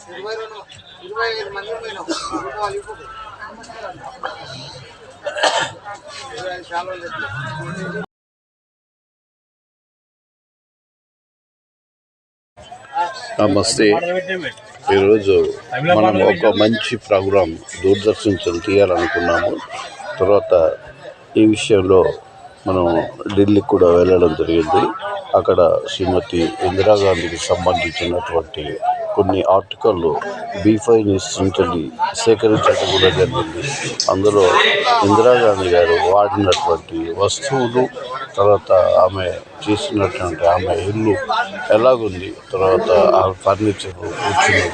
నమస్తే. ఈరోజు మనం ఒక మంచి ప్రోగ్రాం దూరదర్శన్ తీయాలనుకున్నాము. తర్వాత ఈ విషయంలో మనం ఢిల్లీకి కూడా వెళ్ళడం జరిగింది. అక్కడ శ్రీమతి ఇందిరాగాంధీకి సంబంధించినటువంటి కొన్ని ఆర్టికల్లు B5 న్యూస్ నుంచి సేకరించడం కూడా జరిగింది. అందులో ఇందిరాగాంధీ గారు వాడినటువంటి వస్తువులు, తర్వాత ఆమె చేసినటువంటి ఆమె ఇల్లు ఎలాగుంది, తర్వాత ఆ ఫర్నిచర్ కూర్చున్నది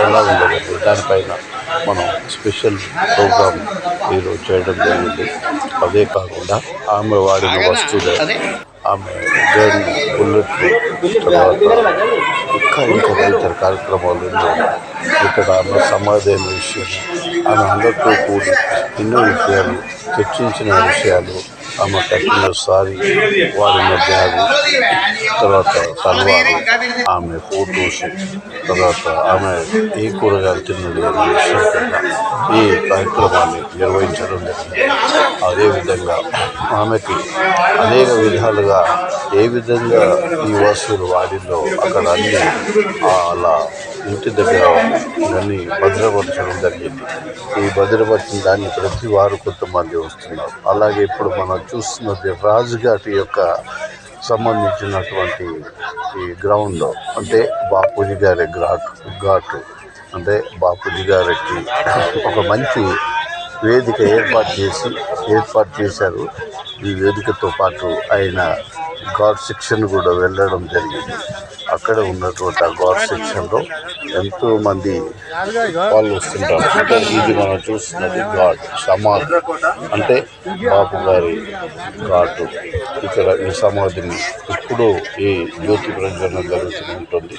ఎలాగుంది, దానిపైన మనం స్పెషల్ ప్రోగ్రామ్ ఈరోజు చేయడం జరిగింది. అదే కాకుండా ఆమె వాడిన వస్తువులు, ఆమె జర్నీ, బుల్లెట్లు, తర్వాత ఇంకా ఇతర కార్యక్రమాలు ఇక్కడ ఆమె సమాధైన విషయం, ఆమె అందరితో కూడి ఎన్నో విషయాలు చర్చించిన విషయాలు, ఆమె కట్టిన సారీ, వాడిన బ్యాగు, తర్వాత తల్వారు, ఆమె ఫోటోస్, తర్వాత ఆమె ఏ కూరగాయలు తిన్నది అనే విషయం కూడా ఈ కార్యక్రమాన్ని నిర్వహించడం జరిగింది. అదేవిధంగా ఆమెకి అనేక విధాలుగా ఏ విధంగా ఈ వస్తువులు వాడిందో అక్కడ అన్నీ అలా ఇంటి దగ్గర అన్నీ భద్రపరచడం జరిగింది. ఈ భద్రపరిచిన దాన్ని ప్రతి వారు కొంతమంది వస్తున్నారు. అలాగే ఇప్పుడు మనం చూస్తున్నది రాజ్ఘాట్ యొక్క సంబంధించినటువంటి ఈ గ్రౌండ్, అంటే బాపూజీ గారి ఘాటు, అంటే బాపూజీ గారికి ఒక మంచి వేదిక ఏర్పాటు చేశారు. ఈ వేదికతో పాటు ఆయన ఘాట్ సెక్షన్ కూడా వెళ్ళడం జరిగింది. అక్కడ ఉన్నటువంటి ఆ ఘాట్ సెక్షన్లో ఎంతోమంది వాళ్ళు వస్తుంటారు. అంటే ఇది మనం చూస్తున్నది ఘాట్ సమాధి, అంటే బాపు గారి ఘాటు. ఇక్కడ ఈ సమాధిని ఇప్పుడు ఈ జ్యోతి ప్రజ్వలన జరుగుతూ ఉంటుంది.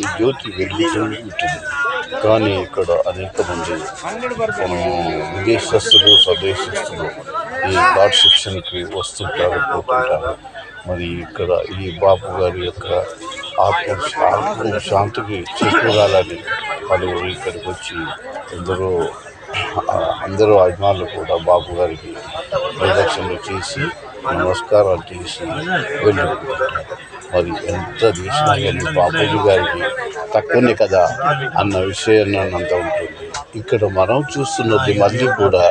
ఈ జ్యోతి వెలుగుతూ ఉంటుంది. కానీ ఇక్కడ అనేక మంది విదేశస్తులు, స్వదేశస్తులు ఈ ఘాట్ సెక్షన్కి వస్తుంటారు, పోతుంటారు. మరి ఇక్కడ ఈ బాపు గారి యొక్క ఆత్మ శాంతికి చేకూరాలని పలువురు ఇక్కడికి వచ్చి అందరూ అభిమానులు కూడా బాపు గారికి ప్రదక్షిణలు చేసి నమస్కారాలు చేసి వెళ్ళిపోతుంటారు. మరి ఎంత చేసినా కానీ బాపూజీ గారికి తక్కువనే కదా అన్న విషయాన్ని అంత ఉంటుంది. ఇక్కడ మనం చూస్తున్నది మళ్ళీ కూడా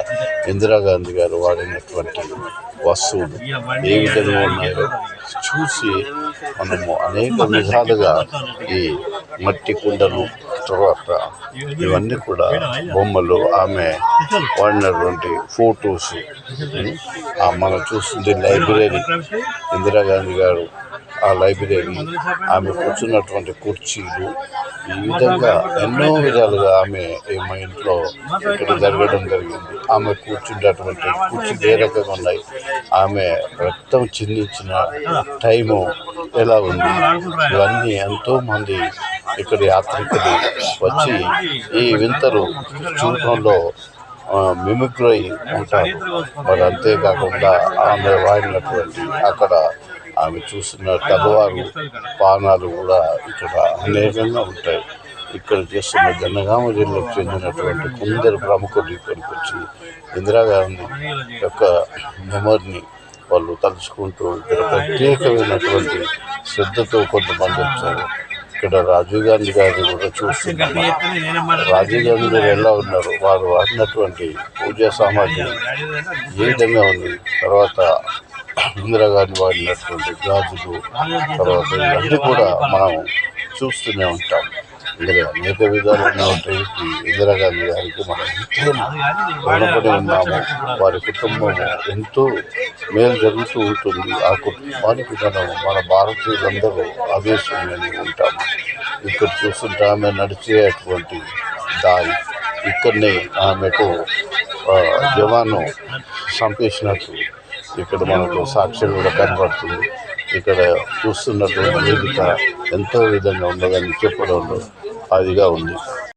ఇందిరాగాంధీ గారు వాడినటువంటి వస్తువులు ఏ విధంగా ఉన్నాయో చూసి మనము అనేక విధాలుగా ఈ మట్టి కుండలు, తర్వాత ఇవన్నీ కూడా బొమ్మలు, ఆమె వాడినటువంటి ఫొటోస్, మనం చూస్తుంది లైబ్రరీ, ఇందిరాగాంధీ గారు ఆ లైబ్రరీ, ఆమె కూర్చున్నటువంటి కుర్చీలు, ఈ విధంగా ఎన్నో విధాలుగా ఆమె మా ఇంట్లో ఇక్కడ జరగడం జరిగింది. ఆమె కూర్చున్నటువంటి కుర్చీలు ఏ రకంగా ఉన్నాయి, ఆమె రక్తం చిందించిన టైము ఎలా ఉంది, ఇవన్నీ ఎంతోమంది ఇక్కడ యాత్రికులు వచ్చి ఈ వింతలు చూడటంలో మిమిక్రై ఉంటారు. మరి అంతేకాకుండా ఆమె వాడినటువంటి అక్కడ ఆమె చూస్తున్న తలవారు, బాణాలు కూడా ఇక్కడ అనేకంగా ఉంటాయి. ఇక్కడ చేస్తున్న జనగామ జిల్లాకు చెందినటువంటి కొందరు ప్రముఖులు ఇక్కడికి వచ్చి ఇందిరాగాంధీ యొక్క మెమరీని వాళ్ళు తలుచుకుంటూ ఇక్కడ ప్రత్యేకమైనటువంటి శ్రద్ధతో కొంతమంది వచ్చారు. ఇక్కడ రాజీవ్ గాంధీ గారిని కూడా చూస్తున్నాము. రాజీవ్ గాంధీ గారు ఎలా ఉన్నారు, వారు వాడినటువంటి పూజా సామాగ్రి ఏ విధంగా ఉంది, తర్వాత ఇందిరాగాంధీ వాడినటువంటి గాజులు, తర్వాత ఇవన్నీ కూడా మనం చూస్తూనే ఉంటాం. ఇక్కడ అనేక విధాలైనటువంటి ఇందిరాగాంధీ గారికి మనం ఎంతైనా రుణపడి ఉన్నాము. వారి కుటుంబం ఎంతో మేలు జరుగుతూ ఉంటుంది. ఆ కుటుంబానికి మన భారతీయులందరూ ఆదేశంగానే ఉంటాము. ఇక్కడ చూస్తుంటే ఆమె నడిచేటువంటి దారి, ఇక్కడనే ఆమెకు జవాను చంపేసినట్టు ఇక్కడ మనకు సాక్ష్యం కూడా కనబడుతుంది. ఇక్కడ చూస్తున్నటువంటి వేదిక ఎంతో విధంగా ఉన్నదని చెప్పడంలో అదిగా ఉంది.